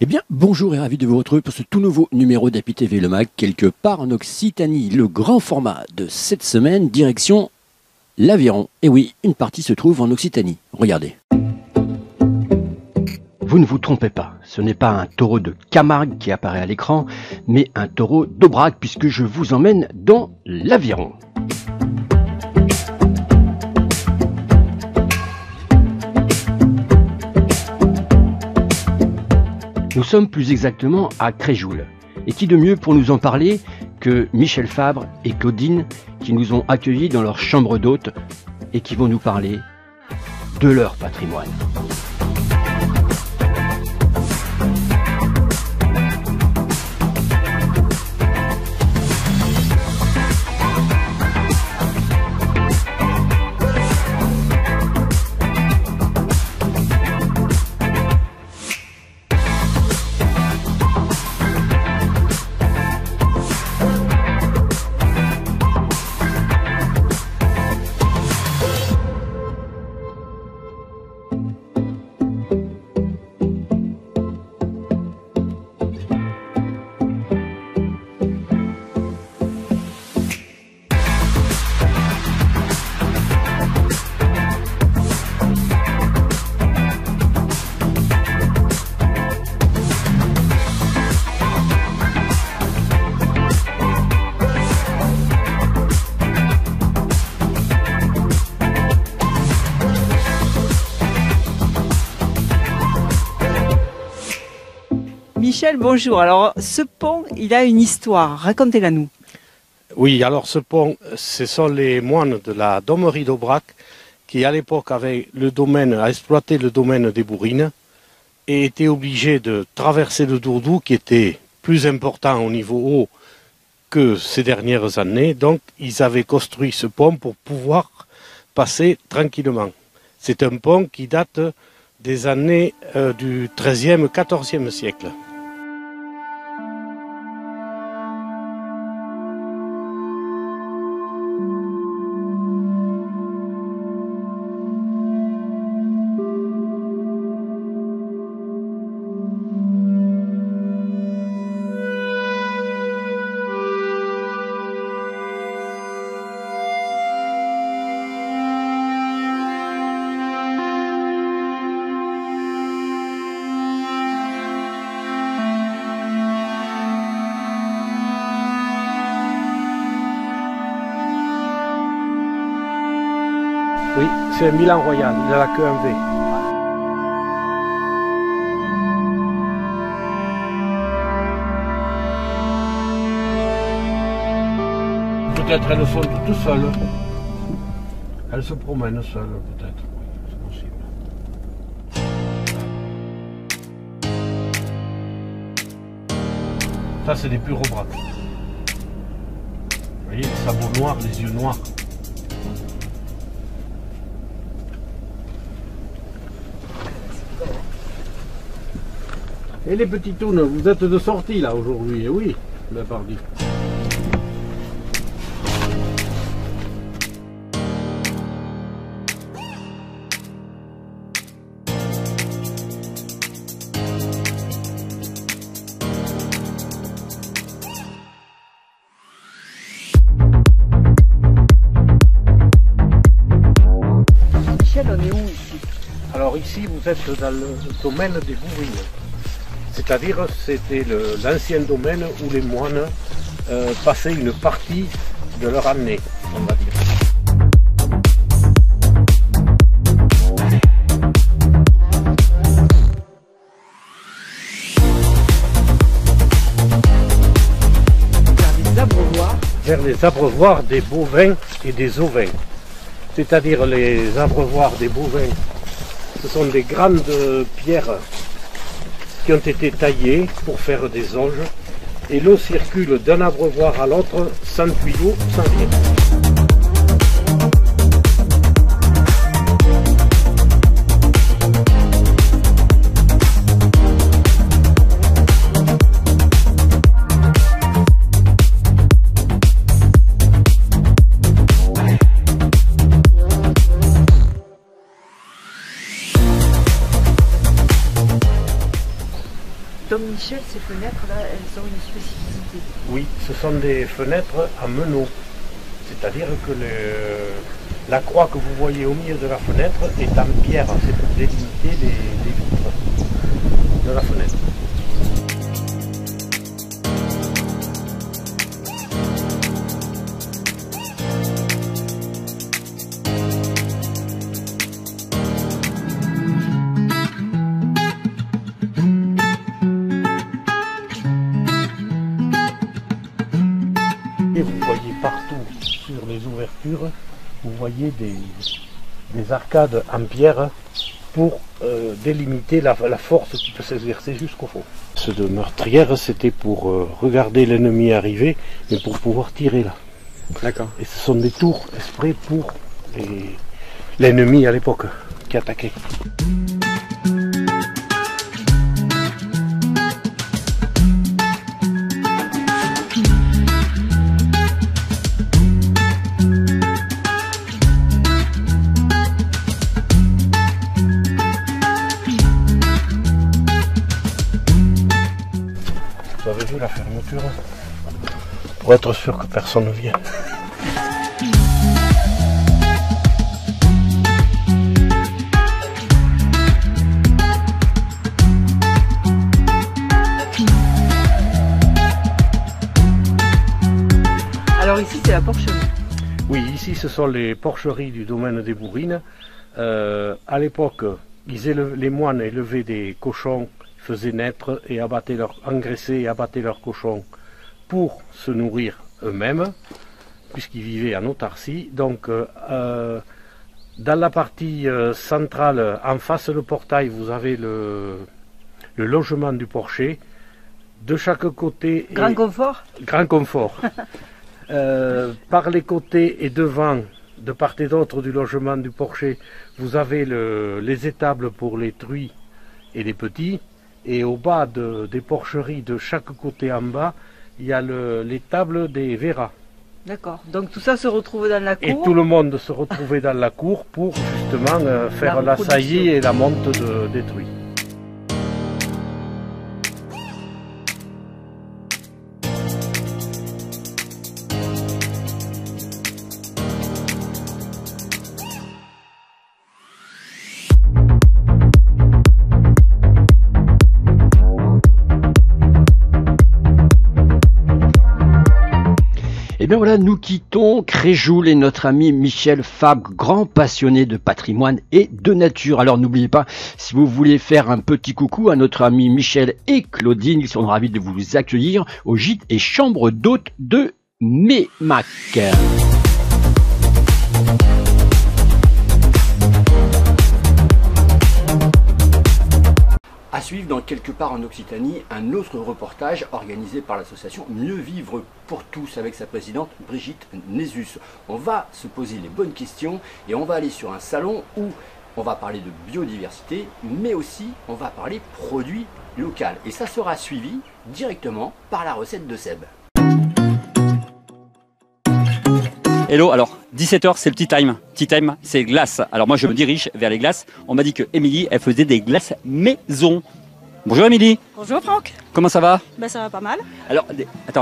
Eh bien, bonjour et ravi de vous retrouver pour ce tout nouveau numéro d'Happy TV Le Mag, quelque part en Occitanie. Le grand format de cette semaine, direction l'Aveyron. Et oui, une partie se trouve en Occitanie. Regardez. Vous ne vous trompez pas, ce n'est pas un taureau de Camargue qui apparaît à l'écran, mais un taureau d'Aubrac, puisque je vous emmène dans l'Aveyron. Nous sommes plus exactement à Créjoul. Et qui de mieux pour nous en parler que Michel Fabre et Claudine qui nous ont accueillis dans leur chambre d'hôte et qui vont nous parler de leur patrimoine. Michel, bonjour. Alors, ce pont, il a une histoire. Racontez-la nous. Oui, alors ce pont, ce sont les moines de la Domerie d'Aubrac qui, à l'époque, avaient le domaine, à exploiter le domaine des Bourrines et étaient obligés de traverser le Dourdou qui était plus important au niveau haut que ces dernières années. Donc, ils avaient construit ce pont pour pouvoir passer tranquillement. C'est un pont qui date des années du XIIIe, XIVe siècle. Oui, c'est un Milan Royal, il a la queue en V. Peut-être elles sont toutes seules. Elles se promènent seules, peut-être. C'est possible. Ça, c'est des purs Aubrac. Vous voyez, les sabots noirs, les yeux noirs. Et les petits tounes, vous êtes de sortie là aujourd'hui, et oui, bien pardi. Michel, on est où ici? Alors ici, vous êtes dans le domaine des Bourrines. C'est-à-dire, c'était l'ancien domaine où les moines passaient une partie de leur année, on va dire. Vers les abreuvoirs des bovins et des ovins. C'est-à-dire les abreuvoirs des bovins, ce sont des grandes pierres qui ont été taillées pour faire des auges et l'eau circule d'un abreuvoir à l'autre sans tuyau, sans rien. Donc Michel, ces fenêtres-là, elles ont une spécificité. Oui, ce sont des fenêtres à meneaux. C'est-à-dire que la croix que vous voyez au milieu de la fenêtre est en pierre. C'est pour délimiter les vitres de la fenêtre. Et vous voyez partout sur les ouvertures, vous voyez des arcades en pierre pour délimiter la force qui peut s'exercer jusqu'au fond. Ce de meurtrière, c'était pour regarder l'ennemi arriver, mais pour pouvoir tirer là. D'accord. Et ce sont des tours exprès pour l'ennemi à l'époque qui attaquait. Vous avez vu la fermeture? Pour être sûr que personne ne vient. Alors ici, c'est la porcherie. Oui, ici ce sont les porcheries du domaine des Bourrines. À l'époque, les moines élevaient des cochons, faisaient naître et engraissaient et abattaient leurs cochons pour se nourrir eux-mêmes, puisqu'ils vivaient en autarcie. Donc, dans la partie centrale, en face du portail, vous avez le logement du porcher. De chaque côté... Grand confort. Grand confort. Par les côtés et devant, de part et d'autre du logement du porcher, vous avez les étables pour les truies et les petits. Et au bas des porcheries, de chaque côté en bas, il y a les tables des verras. D'accord. Donc tout ça se retrouve dans la cour. Et tout le monde se retrouvait dans la cour pour justement faire la saillie et la monte des truies. Et bien voilà, nous quittons Créjoul et notre ami Michel Fabre, grand passionné de patrimoine et de nature. Alors n'oubliez pas, si vous voulez faire un petit coucou à notre ami Michel et Claudine, ils sont ravis de vous accueillir au gîte et chambre d'hôtes de Mémac. À suivre dans Quelque part en Occitanie, un autre reportage organisé par l'association Mieux Vivre pour tous avec sa présidente Brigitte Nézus. On va se poser les bonnes questions et on va aller sur un salon où on va parler de biodiversité, mais aussi on va parler produits locaux. Et ça sera suivi directement par la recette de Seb. Hello, alors 17h c'est le tea time. Tea time c'est glace. Alors moi je me dirige vers les glaces. On m'a dit que Émilie elle faisait des glaces maison. Bonjour Émilie. Bonjour Franck. Comment ça va? Ben ça va pas mal. Alors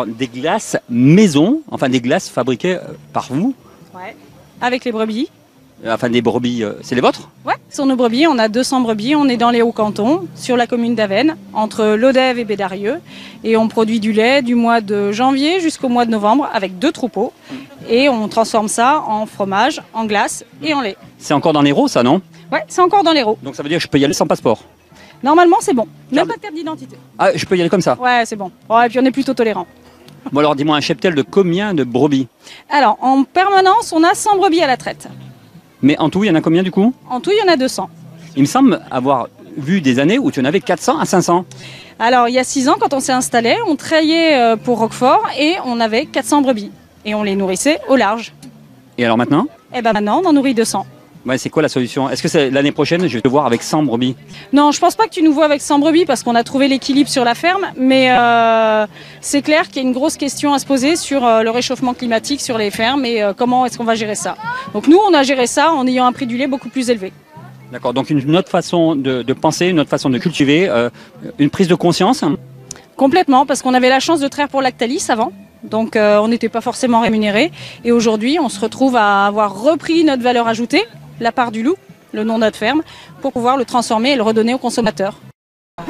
des glaces maison, enfin des glaces fabriquées par vous? Ouais. Avec les brebis. Enfin des brebis, c'est les vôtres? Ouais, ce sont nos brebis, on a 200 brebis, on est dans les Hauts-Cantons, sur la commune d'Avesnes, entre Lodève et Bédarieux. Et on produit du lait du mois de janvier jusqu'au mois de novembre avec 2 troupeaux. Et on transforme ça en fromage, en glace et en lait. C'est encore dans l'Hérault ça, non? Ouais, c'est encore dans l'Hérault. Donc ça veut dire que je peux y aller sans passeport? Normalement c'est bon, même pas de carte d'identité. Ah, je peux y aller comme ça? Ouais, c'est bon. Ouais, et puis on est plutôt tolérant. Bon alors dis-moi un cheptel de combien de brebis? Alors, en permanence, on a 100 brebis à la traite. Mais en tout, il y en a combien du coup? En tout, il y en a 200. Il me semble avoir vu des années où tu en avais 400 à 500. Alors, il y a 6 ans, quand on s'est installé, on travaillait pour Roquefort et on avait 400 brebis. Et on les nourrissait au large. Et alors maintenant? Et ben maintenant, on en nourrit 200. Ouais, c'est quoi la solution? Est-ce que c'est l'année prochaine, je vais te voir avec 100 brebis? Non, je pense pas que tu nous vois avec 100 brebis parce qu'on a trouvé l'équilibre sur la ferme. Mais c'est clair qu'il y a une grosse question à se poser sur le réchauffement climatique sur les fermes et comment est-ce qu'on va gérer ça. Donc nous, on a géré ça en ayant un prix du lait beaucoup plus élevé. D'accord, donc une autre façon de penser, une autre façon de cultiver, une prise de conscience. Complètement, parce qu'on avait la chance de traire pour Lactalis avant. Donc on n'était pas forcément rémunéré. Et aujourd'hui, on se retrouve à avoir repris notre valeur ajoutée, la part du loup, le nom de notre ferme, pour pouvoir le transformer et le redonner aux consommateurs.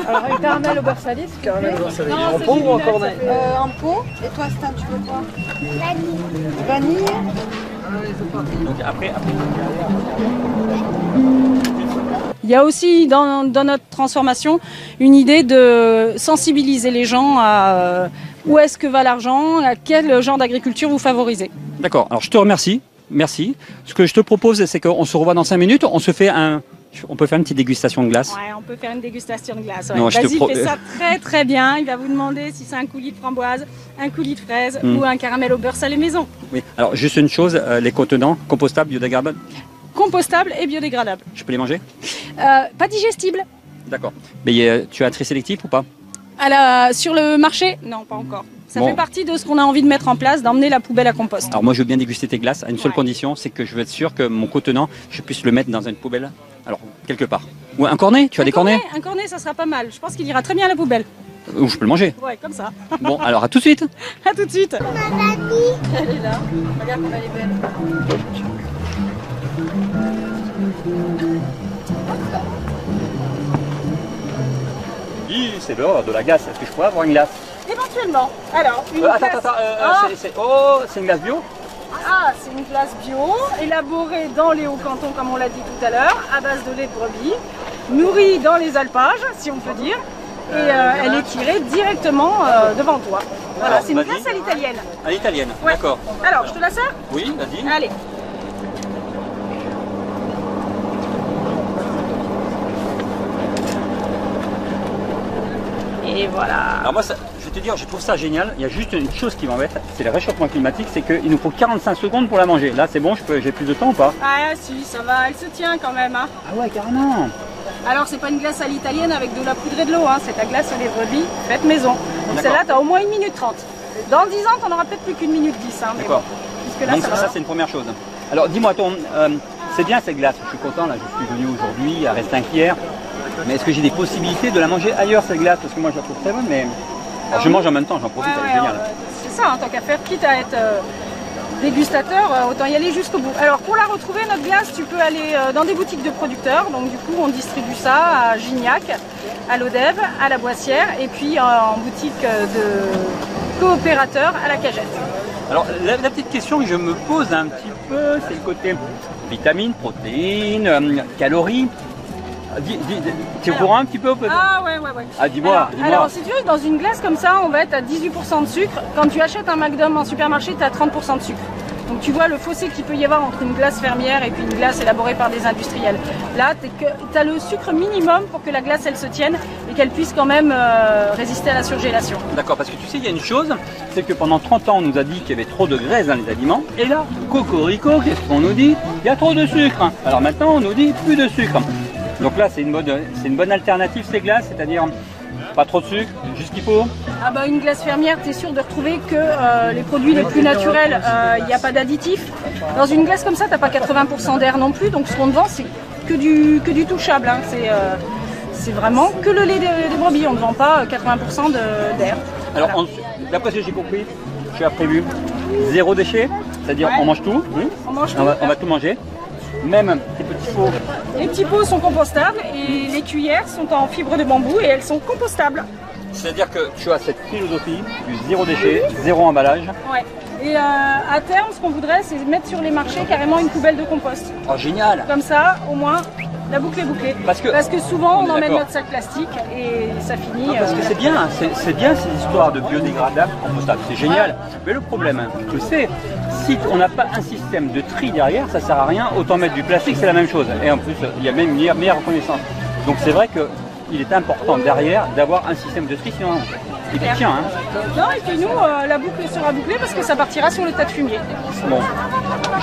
Alors, un caramel au beurre salé, s'il te plaît. En pot ou en cornet? En pot. Et toi, Stan, tu veux quoi? Vanille. Donc après. Il y a aussi dans notre transformation une idée de sensibiliser les gens à où est-ce que va l'argent, à quel genre d'agriculture vous favorisez. D'accord, alors je te remercie, merci. Ce que je te propose, c'est qu'on se revoit dans 5 minutes, on peut faire une petite dégustation de glace. Ouais, on peut faire une dégustation de glace. Ouais. Non, Vas-y, fais ça très très bien. Il va vous demander si c'est un coulis de framboise, un coulis de fraise ou un caramel au beurre salé maison. Oui, alors juste une chose, les contenants compostables, biodégradables. Compostable et biodégradable. Je peux les manger? Pas digestible. D'accord. Mais tu as un tri sélectif ou pas? Sur le marché, non, pas encore. Ça Bon. fait partie de ce qu'on a envie de mettre en place, d'emmener la poubelle à compost. Alors moi je veux bien déguster tes glaces à une seule condition, c'est que je veux être sûr que mon contenant, je puisse le mettre dans une poubelle, alors quelque part. Ou un cornet, tu as des cornets? Un cornet, ça sera pas mal. Je pense qu'il ira très bien à la poubelle. Ou je peux le manger. Ouais, comme ça. Bon, alors à tout de suite. À tout de suite. Elle est là. Regarde comme elle est belle. Oui, c'est l'heure de la glace. Est-ce que je pourrais avoir une glace? Éventuellement. Alors, une glace. C'est une glace bio? C'est une glace bio, élaborée dans les Hauts-Cantons, comme on l'a dit tout à l'heure, à base de lait de brebis, nourrie dans les alpages, si on peut dire, et elle est tirée directement devant toi. Voilà, c'est une glace à l'italienne. À l'italienne, Ouais. d'accord. Alors, je te la sers? Oui, vas-y. Allez. Et voilà. Alors moi, je vais te dire, je trouve ça génial. Il y a juste une chose qui m'embête, c'est le réchauffement climatique, c'est qu'il nous faut 45 secondes pour la manger. Là, c'est bon, j'ai plus de temps ou pas? Ah si, ça va, elle se tient quand même. Hein. Ah ouais, carrément. Alors, c'est pas une glace à l'italienne avec de la poudre et de l'eau, hein. C'est ta glace au lait de brebis faite maison. Donc celle-là, tu as au moins 1 minute 30. Dans 10 ans, tu n'en auras peut-être plus qu'une minute 10. Hein, D'accord. Puisque là, Donc ça c'est une première chose. Alors dis-moi, c'est bien cette glace, je suis content, là, je suis venu aujourd'hui à Restinquières. Mais est-ce que j'ai des possibilités de la manger ailleurs cette glace? Parce que moi je la trouve très bonne, mais alors, je mange en même temps, j'en profite, elle est géniale. C'est ça, en tant qu'à faire, quitte à être dégustateur, autant y aller jusqu'au bout. Alors pour la retrouver, notre glace, tu peux aller dans des boutiques de producteurs. Donc du coup, on distribue ça à Gignac, à l'Odève, à la Boissière, et puis en boutique de coopérateurs à la Cagette. Alors la petite question que je me pose un petit peu, c'est le côté vitamines, protéines, calories. Tu es au courant un petit peu peut-être? Ah ouais. Ah dis-moi. Alors si tu veux, dans une glace comme ça, on va être à 18% de sucre. Quand tu achètes un McDo en supermarché, tu as 30% de sucre. Donc tu vois le fossé qu'il peut y avoir entre une glace fermière et puis une glace élaborée par des industriels. Là, tu as le sucre minimum pour que la glace elle se tienne et qu'elle puisse quand même résister à la surgélation. D'accord, parce que tu sais, il y a une chose, c'est que pendant 30 ans, on nous a dit qu'il y avait trop de graisse dans les aliments. Et là, cocorico, qu'est-ce qu'on nous dit? Il y a trop de sucre. Alors maintenant, on nous dit plus de sucre. Donc là, c'est une bonne alternative ces glaces, c'est-à-dire pas trop de sucre, juste ce qu'il faut. Ah bah une glace fermière, tu es sûr de retrouver que les produits les plus naturels, il n'y a pas d'additifs. Dans une glace comme ça, tu n'as pas 80% d'air non plus, donc ce qu'on te vend, c'est que du touchable. Hein. C'est vraiment que le lait des brebis, on ne vend pas 80% d'air. Alors, voilà. D'après ce que j'ai compris, tu as prévu 0 déchet, c'est-à-dire on mange tout. On mange tout. On va tout manger. Même tes petits pots. Les petits pots sont compostables et les cuillères sont en fibre de bambou et elles sont compostables. C'est-à-dire que tu as cette philosophie du 0 déchet, 0 emballage. Ouais. Et à terme, ce qu'on voudrait, c'est mettre sur les marchés carrément une poubelle de compost. Oh, génial! Comme ça, au moins, la boucle est bouclée. Parce que souvent, on emmène notre sac plastique et ça finit. Parce que c'est bien ces histoires de biodégradables, compostables, c'est génial. Ouais. Mais le problème, tu sais, si on n'a pas un système de tri derrière, ça sert à rien. Autant mettre du plastique, c'est la même chose. Et en plus, il y a même une meilleure reconnaissance. Donc c'est vrai qu'il est important derrière d'avoir un système de tri, sinon il tient. Hein. Non, et puis nous, la boucle sera bouclée parce que ça partira sur le tas de fumier. Bon,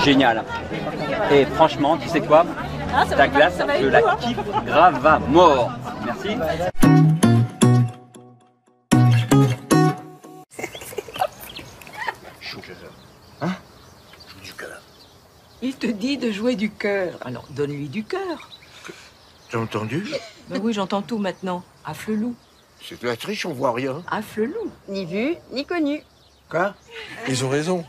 génial. Et franchement, tu sais quoi? Ta glace, je la kiffe grave à mort. Merci. Joue du cœur. Hein? Joue du cœur. Il te dit de jouer du cœur, alors donne-lui du cœur. T'as entendu? Ben oui, j'entends tout maintenant. Afflelou. C'est de la triche, on voit rien. Afflelou. Ni vu, ni connu. Quoi? Ils ont raison.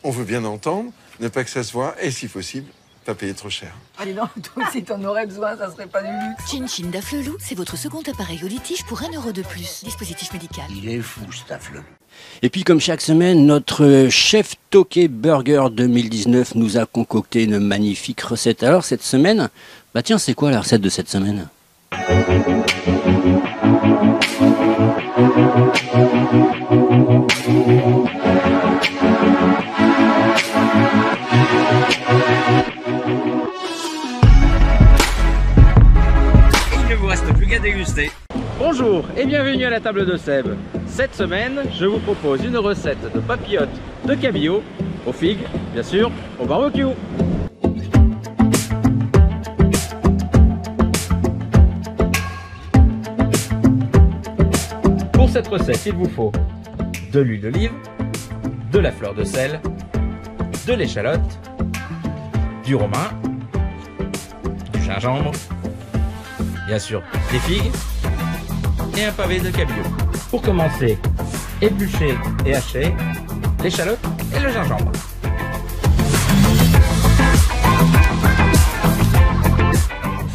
On veut bien entendre, ne pas que ça se voit, et si possible, pas payer trop cher. Allez non, toi si t'en aurais besoin, ça serait pas du luxe. Chin Chin d'Afflelou, c'est votre second appareil auditif pour 1 € de plus. Dispositif médical. Il est fou, cet Afflelou. Et puis comme chaque semaine, notre chef Toqué Burger 2019 nous a concocté une magnifique recette. Alors cette semaine, bah tiens, c'est quoi la recette de cette semaine? Il ne vous reste plus qu'à déguster. Bonjour et bienvenue à la table de Seb. Cette semaine, je vous propose une recette de papillotes de cabillaud, aux figues, bien sûr, au barbecue. Pour cette recette, il vous faut de l'huile d'olive, de la fleur de sel, de l'échalote, du romarin, du gingembre, bien sûr des figues et un pavé de cabillaud. Pour commencer, épluchez et hachez l'échalote et le gingembre.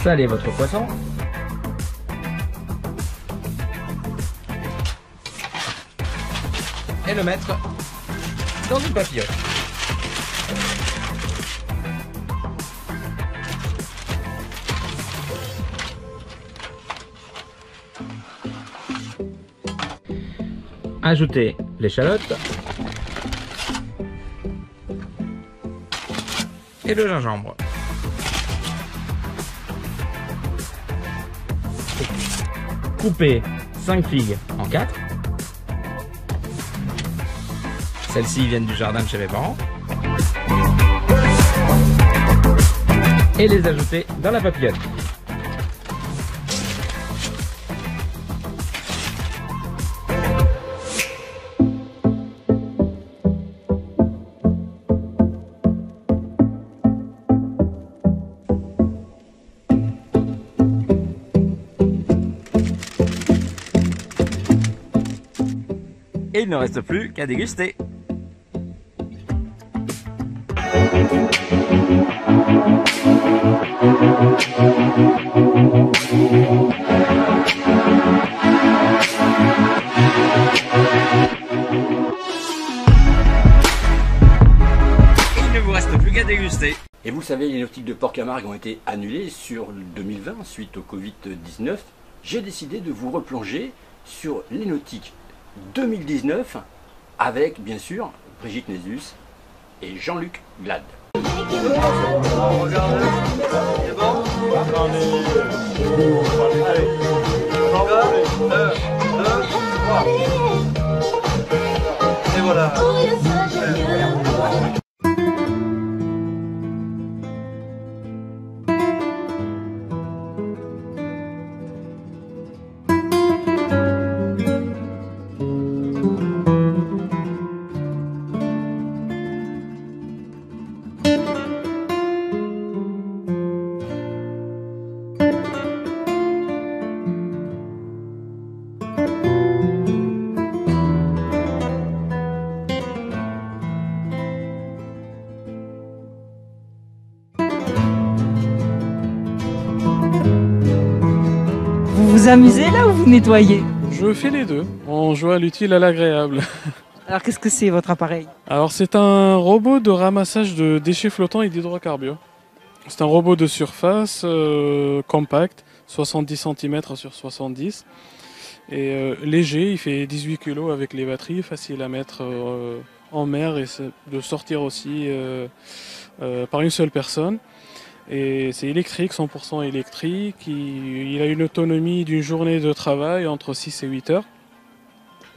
Salez votre poisson. Et le mettre dans une papillote. Ajoutez l'échalote et le gingembre. Coupez 5 figues en 4. Celles-ci viennent du jardin de chez mes parents. Et les ajouter dans la papillote. Et il ne reste plus qu'à déguster. Il ne vous reste plus qu'à déguster. Et vous savez, les nautiques de Port-Camargue ont été annulées sur 2020 suite au Covid-19. J'ai décidé de vous replonger sur les nautiques 2019 avec, bien sûr, Brigitte Nézus et Jean-Luc Glad. Et voilà. Vous vous amusez là ou vous nettoyez? Je fais les deux. On joue à l'utile à l'agréable. Alors qu'est-ce que c'est votre appareil? Alors c'est un robot de ramassage de déchets flottants et d'hydrocarbures. C'est un robot de surface compact, 70 cm sur 70. Et léger, il fait 18 kg avec les batteries, facile à mettre en mer et de sortir aussi par une seule personne. Et c'est électrique, 100% électrique. Il a une autonomie d'une journée de travail entre 6 et 8 heures.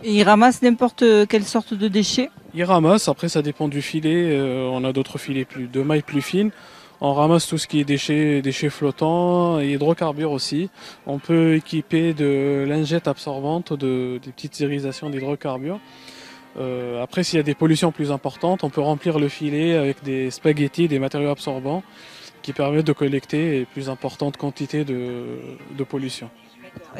Et il ramasse n'importe quelle sorte de déchets? Il ramasse, après ça dépend du filet. On a d'autres filets de mailles plus fines. On ramasse tout ce qui est déchets flottants et hydrocarbures aussi. On peut équiper de lingettes absorbantes, des petites irisations d'hydrocarbures. Après, s'il y a des pollutions plus importantes, on peut remplir le filet avec des spaghettis, des matériaux absorbants qui permet de collecter une plus importante quantité de pollution.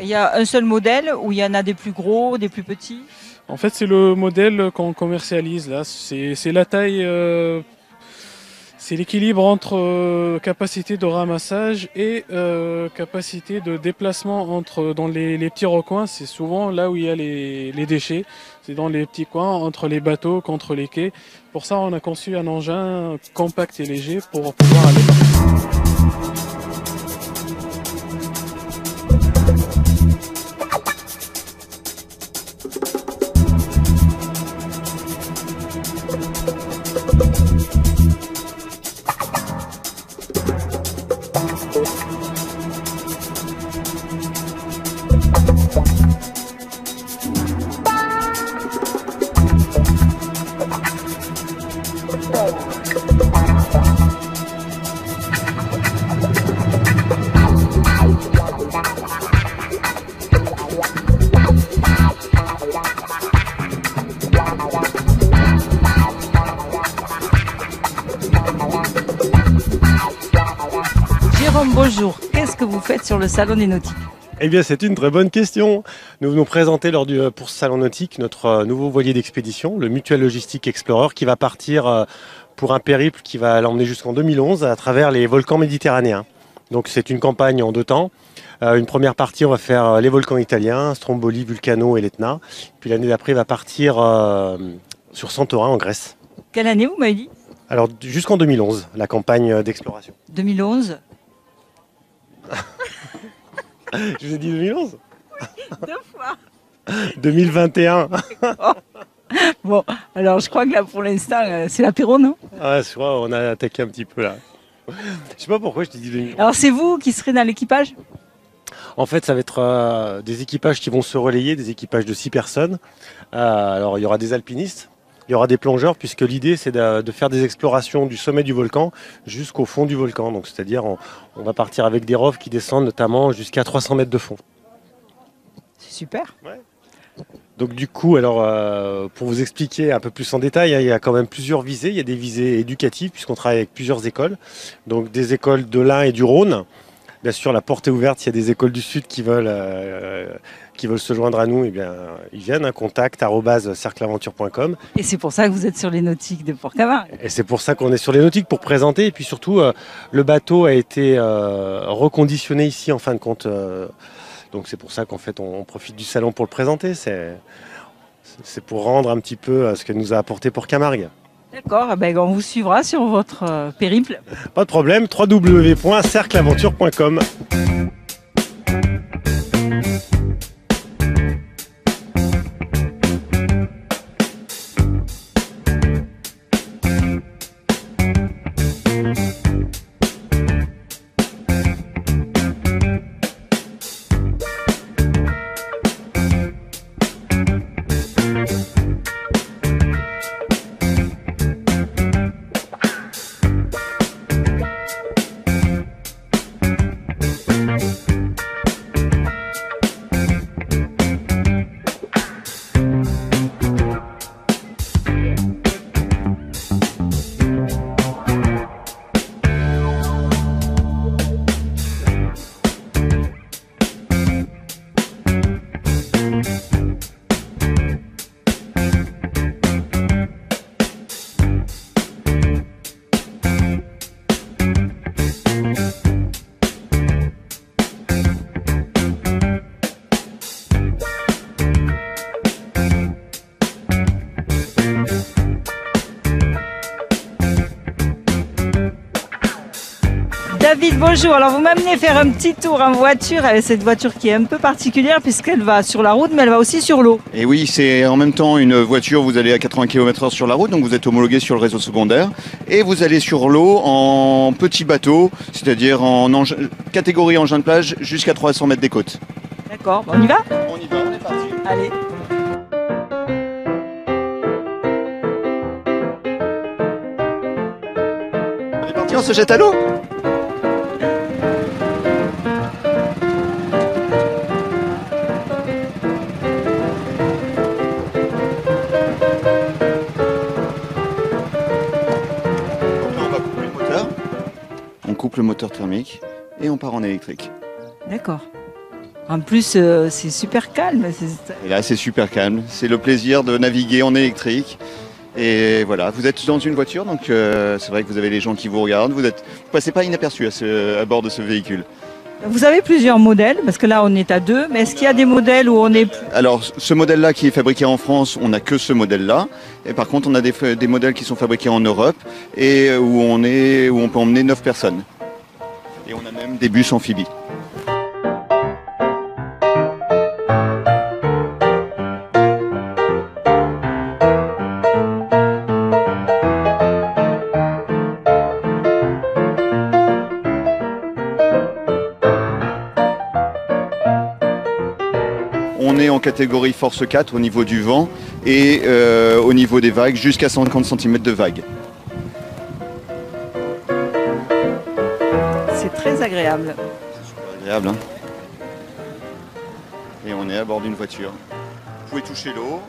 Il y a un seul modèle ou il y en a des plus gros, des plus petits? En fait, c'est le modèle qu'on commercialise là. C'est la taille, c'est l'équilibre entre capacité de ramassage et capacité de déplacement dans les petits recoins. C'est souvent là où il y a les déchets. C'est dans les petits coins, entre les bateaux, contre les quais. Pour ça, on a conçu un engin compact et léger pour pouvoir aller partout. Jérôme, bonjour. Qu'est-ce que vous faites sur le salon des nautiques? Eh bien, c'est une très bonne question. Nous venons présenter pour ce salon nautique notre nouveau voilier d'expédition, le Mutual Logistic Explorer, qui va partir pour un périple qui va l'emmener jusqu'en 2011 à travers les volcans méditerranéens. Donc c'est une campagne en 2 temps. Une première partie, on va faire les volcans italiens, Stromboli, Vulcano et l'Etna. Puis l'année d'après, il va partir sur Santorin en Grèce. Quelle année vous m'avez dit? Alors jusqu'en 2011, la campagne d'exploration. 2011. Je vous ai dit 2011? 2 fois. 2021. Bon, alors je crois que là pour l'instant, c'est l'apéro, non? Ouais, je crois on a attaqué un petit peu là. Je sais pas pourquoi je t'ai dit 2011. Alors c'est vous qui serez dans l'équipage? En fait, ça va être des équipages qui vont se relayer, des équipages de 6 personnes. Alors il y aura des alpinistes. Il y aura des plongeurs puisque l'idée c'est de faire des explorations du sommet du volcan jusqu'au fond du volcan. Donc c'est-à-dire on va partir avec des roves qui descendent notamment jusqu'à 300 mètres de fond. C'est super. Ouais. Donc du coup, alors pour vous expliquer un peu plus en détail, il y a quand même plusieurs visées. Il y a des visées éducatives puisqu'on travaille avec plusieurs écoles. Donc des écoles de l'Ain et du Rhône. Bien sûr, la porte est ouverte. S'il y a des écoles du Sud qui veulent se joindre à nous, eh bien, ils viennent, contact@cercleaventure.com. Et c'est pour ça que vous êtes sur les nautiques de Port-Camargue. Et c'est pour ça qu'on est sur les nautiques, pour présenter. Et puis surtout, le bateau a été reconditionné ici, en fin de compte. Donc c'est pour ça qu'en fait, on profite du salon pour le présenter. C'est pour rendre un petit peu ce que nous a apporté Port-Camargue. D'accord, ben on vous suivra sur votre périple. Pas de problème, www.cercleaventure.com. David, bonjour. Alors vous m'amenez faire un petit tour en voiture avec cette voiture qui est un peu particulière puisqu'elle va sur la route mais elle va aussi sur l'eau. Et oui, c'est en même temps une voiture, vous allez à 80 km/h sur la route, donc vous êtes homologué sur le réseau secondaire. Et vous allez sur l'eau en petit bateau, c'est-à-dire en catégorie engin de plage jusqu'à 300 mètres des côtes. D'accord, on y va? On y va, on est parti. Allez. On est parti, on se jette à l'eau? coupe le moteur thermique et on part en électrique. D'accord. En plus, c'est super calme. Et là, c'est super calme. C'est le plaisir de naviguer en électrique. Et voilà, vous êtes dans une voiture, donc c'est vrai que vous avez les gens qui vous regardent. Vous passez pas inaperçu à bord de ce véhicule. Vous avez plusieurs modèles, parce que là, on est à 2. Mais est-ce qu'il y a des modèles où on est... Alors, ce modèle-là qui est fabriqué en France, on n'a que ce modèle-là. Et par contre, on a des modèles qui sont fabriqués en Europe et où on peut emmener 9 personnes. Et on a même des bus amphibies. On est en catégorie force 4 au niveau du vent et au niveau des vagues jusqu'à 150 cm de vagues. C'est très agréable. C'est super agréable. Hein, et on est à bord d'une voiture. Vous pouvez toucher l'eau,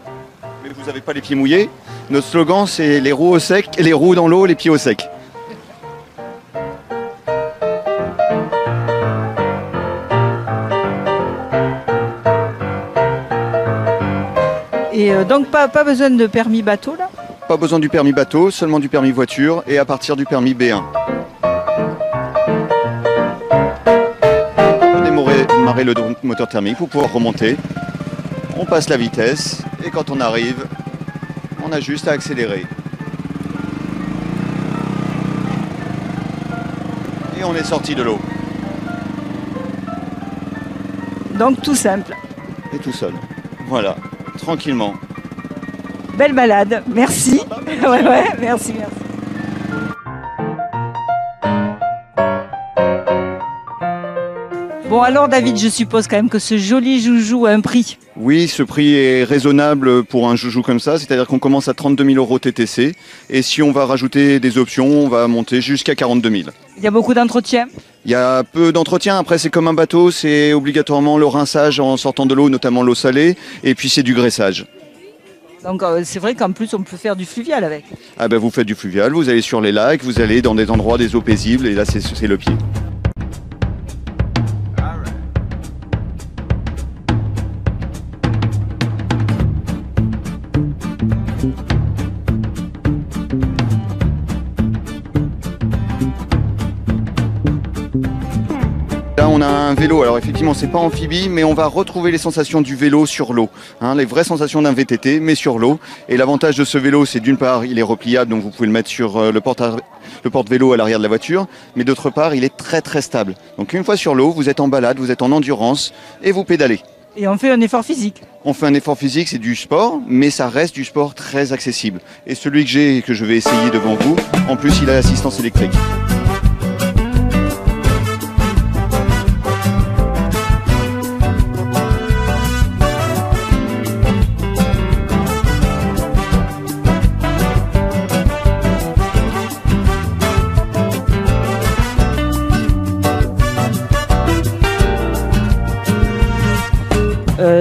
mais vous n'avez pas les pieds mouillés. Notre slogan, c'est les roues au sec, les roues dans l'eau, les pieds au sec. Et donc pas besoin de permis bateau là? Pas besoin du permis bateau, seulement du permis voiture et à partir du permis B1. On démarrer le moteur thermique pour pouvoir remonter. On passe la vitesse et quand on arrive, on a juste à accélérer. Et on est sorti de l'eau. Donc tout simple. Et tout seul. Voilà. Tranquillement. Belle balade, merci. Ouais, merci. Bon alors David, je suppose quand même que ce joli joujou a un prix. Oui, ce prix est raisonnable pour un joujou comme ça, c'est-à-dire qu'on commence à 32 000 € TTC et si on va rajouter des options, on va monter jusqu'à 42 000. Il y a beaucoup d'entretien? Il y a peu d'entretien, après c'est comme un bateau, c'est obligatoirement le rinçage en sortant de l'eau, notamment l'eau salée, et puis c'est du graissage. Donc c'est vrai qu'en plus on peut faire du fluvial avec. Ah ben vous faites du fluvial, vous allez sur les lacs, vous allez dans des endroits, des eaux paisibles, et là c'est le pied. Là on a un vélo, alors effectivement c'est pas amphibie mais on va retrouver les sensations du vélo sur l'eau, hein, les vraies sensations d'un VTT mais sur l'eau. Et l'avantage de ce vélo c'est d'une part il est repliable donc vous pouvez le mettre sur le porte-vélo à l'arrière de la voiture, mais d'autre part il est très très stable. Donc une fois sur l'eau vous êtes en balade, vous êtes en endurance et vous pédalez. Et on fait un effort physique. On fait un effort physique, c'est du sport, mais ça reste du sport très accessible. Et celui que j'ai et que je vais essayer devant vous, en plus il a l'assistance électrique.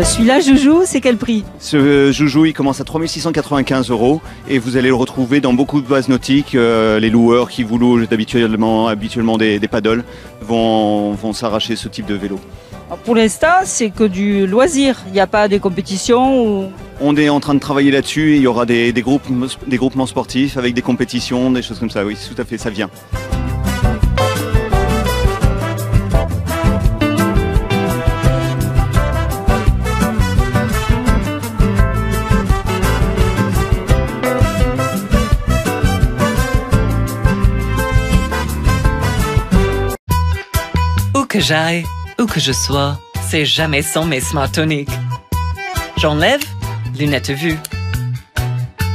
Celui-là, Joujou, c'est quel prix? Ce Joujou, il commence à 3 695 € et vous allez le retrouver dans beaucoup de bases nautiques. Les loueurs qui vous louent habituellement des paddles vont s'arracher ce type de vélo. Alors pour l'instant, c'est que du loisir. Il n'y a pas des compétitions ou... On est en train de travailler là-dessus. Il y aura des groupements sportifs avec des compétitions, des choses comme ça. Oui, tout à fait, ça vient. Où que j'aille, où que je sois, c'est jamais sans mes Smartonic. J'enlève, lunettes vue.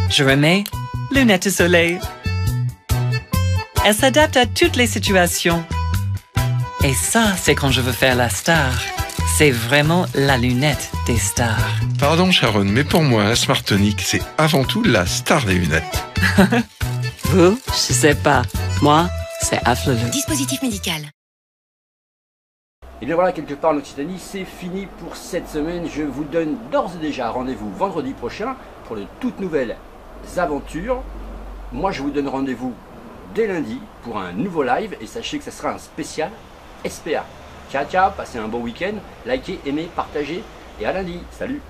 Je remets, lunettes soleil. Elle s'adapte à toutes les situations. Et ça, c'est quand je veux faire la star. C'est vraiment la lunette des stars. Pardon Sharon, mais pour moi, un Smartonic, c'est avant tout la star des lunettes. Vous, je sais pas. Moi, c'est Afflelou. Dispositif médical. Et bien voilà, quelque part en Occitanie, c'est fini pour cette semaine. Je vous donne d'ores et déjà rendez-vous vendredi prochain pour de toutes nouvelles aventures. Moi, je vous donne rendez-vous dès lundi pour un nouveau live et sachez que ça sera un spécial SPA. Ciao ciao, passez un bon week-end, likez, aimez, partagez et à lundi. Salut!